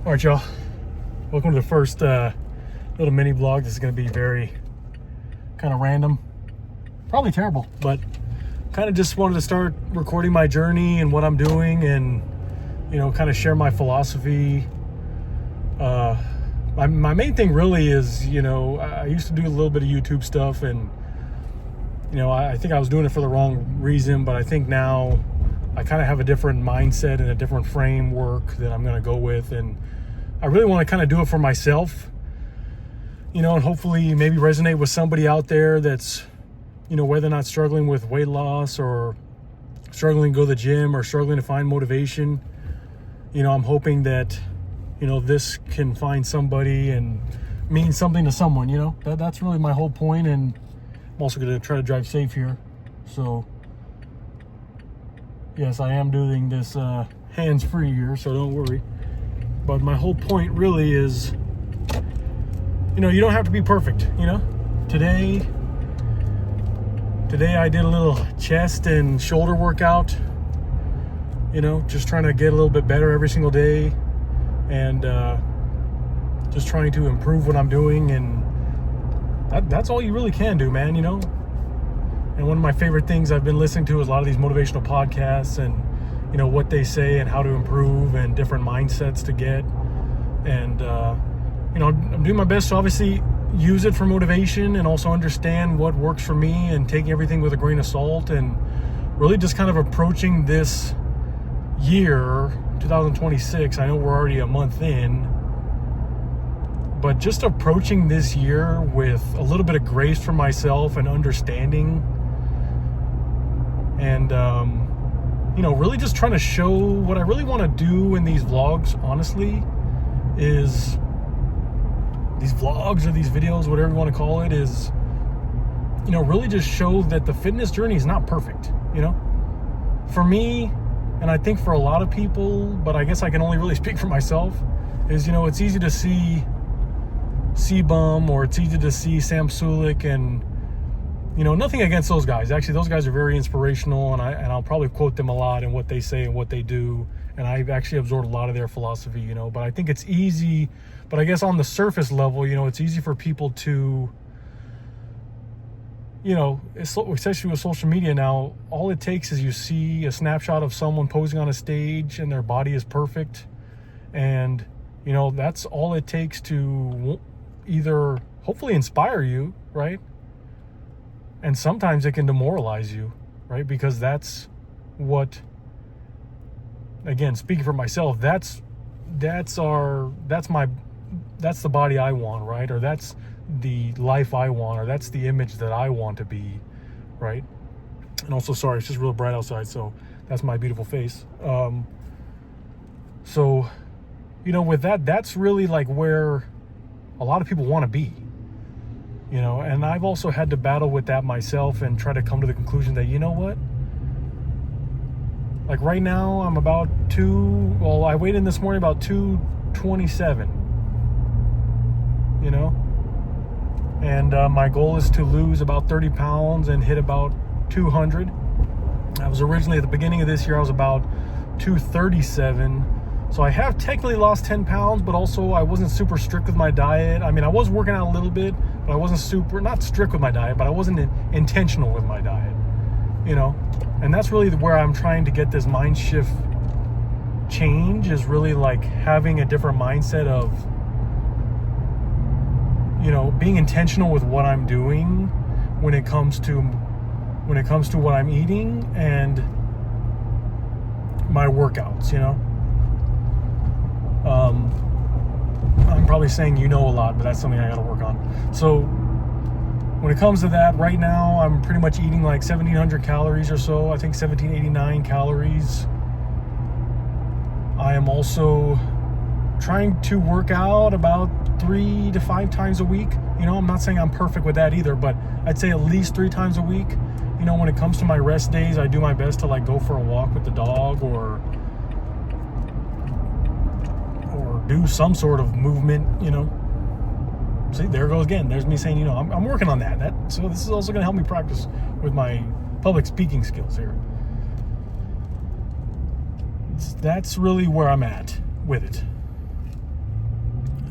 All right, y'all. Welcome to the first little mini vlog. This is going to be very kind of random, probably terrible, but kind of just wanted to start recording my journey and what I'm doing, and kind of share my philosophy. My main thing really is, I used to do a little bit of YouTube stuff, and I think I was doing it for the wrong reason, but I think now I kind of have a different mindset and a different framework that I'm going to go with, and I really want to kind of do it for myself, and hopefully maybe resonate with somebody out there that's, whether they're not struggling with weight loss or struggling to go to the gym or struggling to find motivation. I'm hoping that, this can find somebody and mean something to someone, that's really my whole point. And I'm also going to try to drive safe here. So yes, I am doing this hands-free here, so don't worry. But my whole point really is, you don't have to be perfect, Today I did a little chest and shoulder workout, just trying to get a little bit better every single day, and just trying to improve what I'm doing. And that's all you really can do, man, And one of my favorite things I've been listening to is a lot of these motivational podcasts, and what they say and how to improve and different mindsets to get. And I'm doing my best to obviously use it for motivation and also understand what works for me, and taking everything with a grain of salt, and really just kind of approaching this year 2026. I know we're already a month in, but just approaching this year with a little bit of grace for myself and understanding, and really just trying to show what I really want to do in these vlogs, honestly, is these vlogs or these videos, whatever you want to call it, is, really just show that the fitness journey is not perfect, For me, and I think for a lot of people, but I guess I can only really speak for myself, is, it's easy to see C-Bum, or it's easy to see Sam Sulek, and nothing against those guys. Actually, those guys are very inspirational, and I'll probably quote them a lot in what they say and what they do. And I've actually absorbed a lot of their philosophy, but I think it's easy, but I guess on the surface level, it's easy for people to, especially with social media now, all it takes is you see a snapshot of someone posing on a stage and their body is perfect. And, that's all it takes to either hopefully inspire you, right? And sometimes it can demoralize you, right? Because that's what, again, speaking for myself, that's the body I want, right? Or that's the life I want, or that's the image that I want to be, right? And also, sorry, it's just real bright outside, so that's my beautiful face. So, with that's really like where a lot of people want to be. And I've also had to battle with that myself and try to come to the conclusion that, like right now I'm about I weighed in this morning about 227, and my goal is to lose about 30 pounds and hit about 200. I was originally, at the beginning of this year, I was about 237. So I have technically lost 10 pounds, but also I wasn't super strict with my diet. I mean, I was working out a little bit, but I wasn't not strict with my diet, but I wasn't intentional with my diet, And that's really where I'm trying to get this mind shift change, is really like having a different mindset of, being intentional with what I'm doing when it comes to what I'm eating and my workouts, I'm probably saying a lot, but that's something I got to work on. So when it comes to that, right now I'm pretty much eating like 1,700 calories or so. I think 1,789 calories. I am also trying to work out about 3 to 5 times a week. I'm not saying I'm perfect with that either, but I'd say at least 3 times a week. When it comes to my rest days, I do my best to like go for a walk with the dog, or do some sort of movement, See, there goes again. There's me saying, I'm working on that. So this is also going to help me practice with my public speaking skills here. That's really where I'm at with it.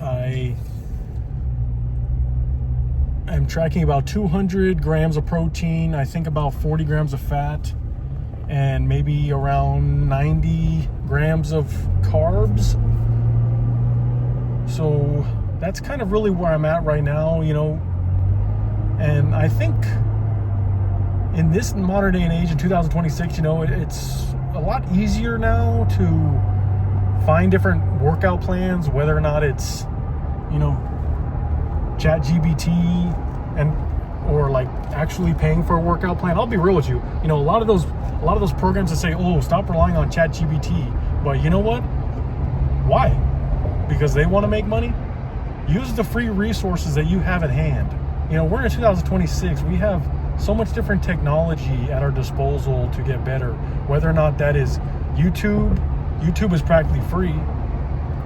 I am tracking about 200 grams of protein, I think about 40 grams of fat, and maybe around 90 grams of carbs. So that's kind of really where I'm at right now, and I think in this modern day and age in 2026, it's a lot easier now to find different workout plans, whether or not it's, ChatGPT or like actually paying for a workout plan. I'll be real with you. A lot of those programs that say, "Oh, stop relying on ChatGPT," but you know what? Why? Because they want to make money. Use the free resources that you have at hand. We're in 2026. We have so much different technology at our disposal to get better. Whether or not that is YouTube. YouTube is practically free.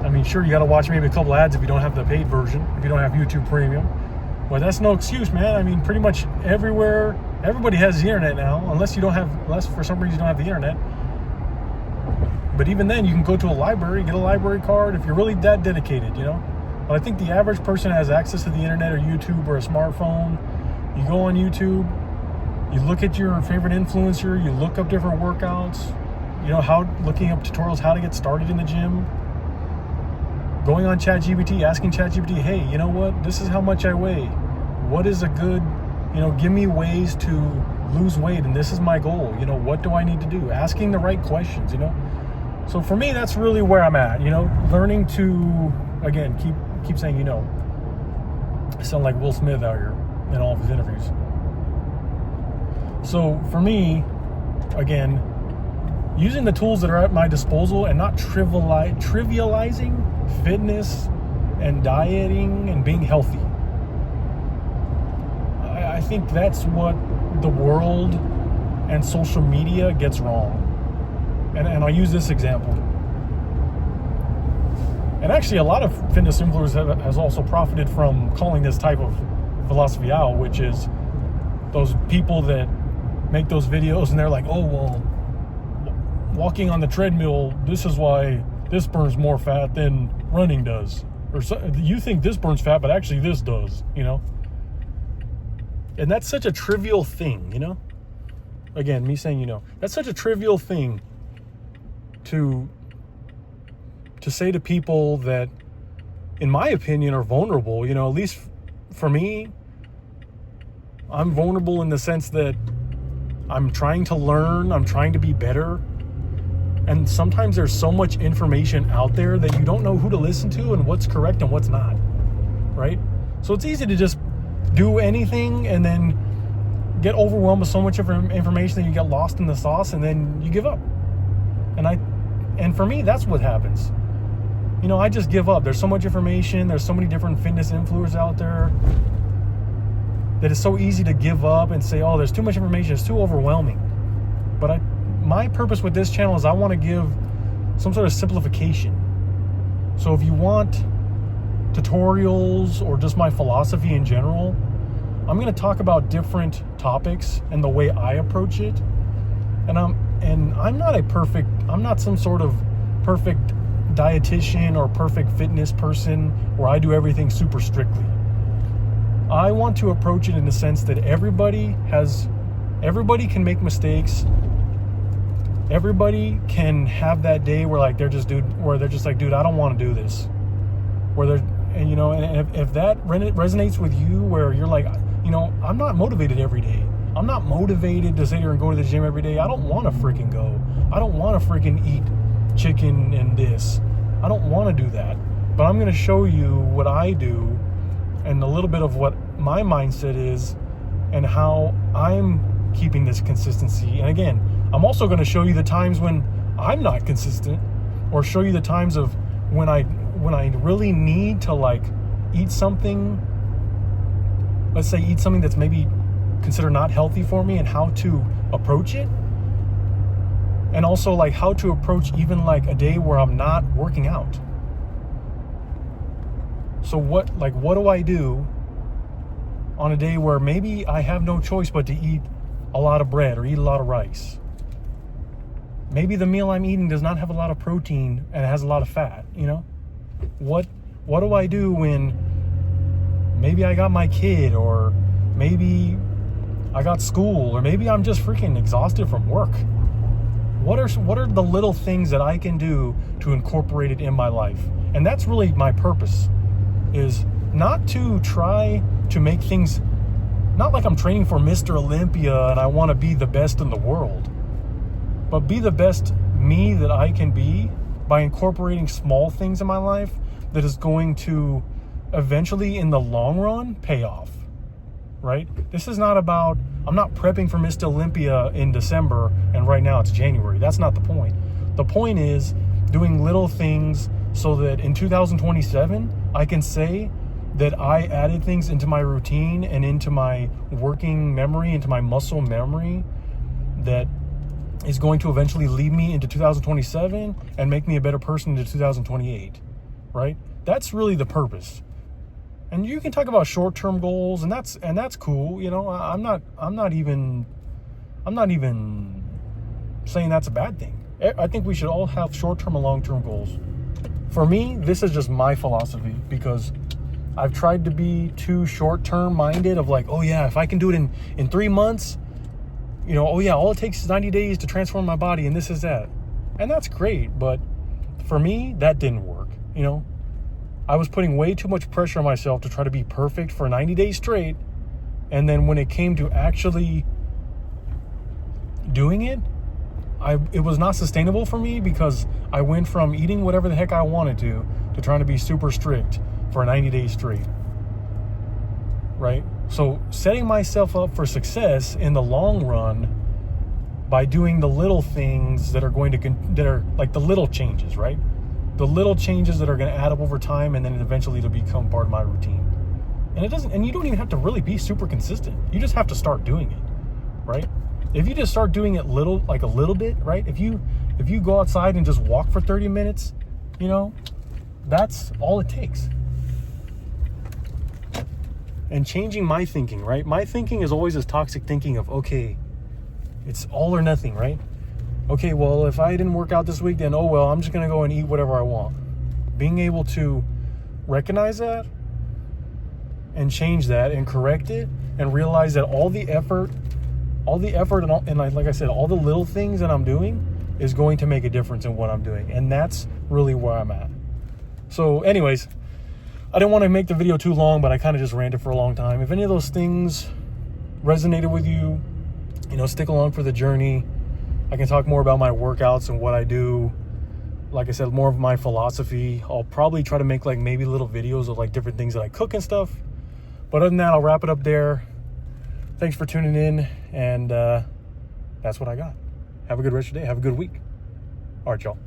I mean, sure, you got to watch maybe a couple ads if you don't have the paid version, if you don't have YouTube Premium. But that's no excuse, man. I mean, pretty much everywhere, everybody has the internet now, unless for some reason you don't have the internet. But even then, you can go to a library, get a library card if you're really that dedicated, But I think the average person has access to the internet or YouTube or a smartphone. You go on YouTube, you look at your favorite influencer, you look up different workouts, looking up tutorials, how to get started in the gym. Going on ChatGPT, asking ChatGPT, hey, you know what? This is how much I weigh. What is a good, give me ways to lose weight, and this is my goal. What do I need to do? Asking the right questions, So for me, that's really where I'm at, learning to, again, keep saying, I sound like Will Smith out here in all of his interviews. So for me, again, using the tools that are at my disposal and not trivializing fitness and dieting and being healthy. I think that's what the world and social media gets wrong. And I'll use this example. And actually, a lot of fitness influencers has also profited from calling this type of philosophy out, which is those people that make those videos and they're like, oh, well, walking on the treadmill, this is why this burns more fat than running does. Or so, you think this burns fat, but actually this does, And that's such a trivial thing, Again, me saying, that's such a trivial thing to say to people that, in my opinion, are vulnerable. At least for me, I'm vulnerable in the sense that I'm trying to learn, I'm trying to be better. And sometimes there's so much information out there that you don't know who to listen to and what's correct and what's not, right? So it's easy to just do anything and then get overwhelmed with so much information that you get lost in the sauce and then you give up. And for me, that's what happens. I just give up. There's so much information. There's so many different fitness influencers out there that it's so easy to give up and say, oh, there's too much information. It's too overwhelming. But my purpose with this channel is I want to give some sort of simplification. So if you want tutorials or just my philosophy in general, I'm going to talk about different topics and the way I approach it. And I'm not some sort of perfect dietitian or perfect fitness person where I do everything super strictly. I want to approach it in the sense that everybody can make mistakes. Everybody can have that day where they're just like, dude, I don't want to do this. And if that resonates with you, where you're like, I'm not motivated every day. I'm not motivated to sit here and go to the gym every day. I don't want to freaking go. I don't want to freaking eat chicken and this. I don't want to do that. But I'm going to show you what I do and a little bit of what my mindset is and how I'm keeping this consistency. And again, I'm also going to show you the times when I'm not consistent, or show you the times of when I really need to eat something. Let's say eat something that's maybe considered not healthy for me, and how to approach it. And also how to approach even a day where I'm not working out. So what do I do on a day where maybe I have no choice but to eat a lot of bread or eat a lot of rice? Maybe the meal I'm eating does not have a lot of protein and it has a lot of fat, What What do I do when maybe I got my kid, or maybe I got school, or maybe I'm just freaking exhausted from work? What are the little things that I can do to incorporate it in my life? And that's really my purpose, is not to try to make things, not like I'm training for Mr. Olympia and I want to be the best in the world, but be the best me that I can be by incorporating small things in my life that is going to eventually, in the long run, pay off, right? This is not about, I'm not prepping for Mr. Olympia in December and right now it's January. That's not the point. The point is doing little things so that in 2027, I can say that I added things into my routine and into my working memory, into my muscle memory, that is going to eventually lead me into 2027 and make me a better person into 2028, right? That's really the purpose. And you can talk about short-term goals, and that's cool. You know, I'm not even saying that's a bad thing. I think we should all have short-term and long-term goals. For me, this is just my philosophy, because I've tried to be too short-term minded of like, oh yeah, if I can do it in 3 months, you know, oh yeah, all it takes is 90 days to transform my body, and this is that. And that's great, but for me, that didn't work, you know? I was putting way too much pressure on myself to try to be perfect for 90 days straight, and then when it came to actually doing it, it was not sustainable for me, because I went from eating whatever the heck I wanted to trying to be super strict for 90 days straight, right? So setting myself up for success in the long run by doing the little things that are like the little changes, right? The little changes that are going to add up over time, and then eventually it'll become part of my routine. And you don't even have to really be super consistent. You just have to start doing it, right? If you just start doing it a little bit, right? If you go outside and just walk for 30 minutes, you know, that's all it takes. And changing my thinking, right? My thinking is always this toxic thinking of, okay, it's all or nothing, right? Okay, well, if I didn't work out this week, then oh well, I'm just going to go and eat whatever I want. Being able to recognize that and change that and correct it and realize that all the effort and like I said, all the little things that I'm doing is going to make a difference in what I'm doing. And that's really where I'm at. So anyways, I didn't want to make the video too long, but I kind of just ranted for a long time. If any of those things resonated with you, you know, stick along for the journey. I can talk more about my workouts and what I do. Like I said, more of my philosophy. I'll probably try to make like maybe little videos of like different things that I cook and stuff. But other than that, I'll wrap it up there. Thanks for tuning in, and that's what I got. Have a good rest of your day. Have a good week. All right, y'all.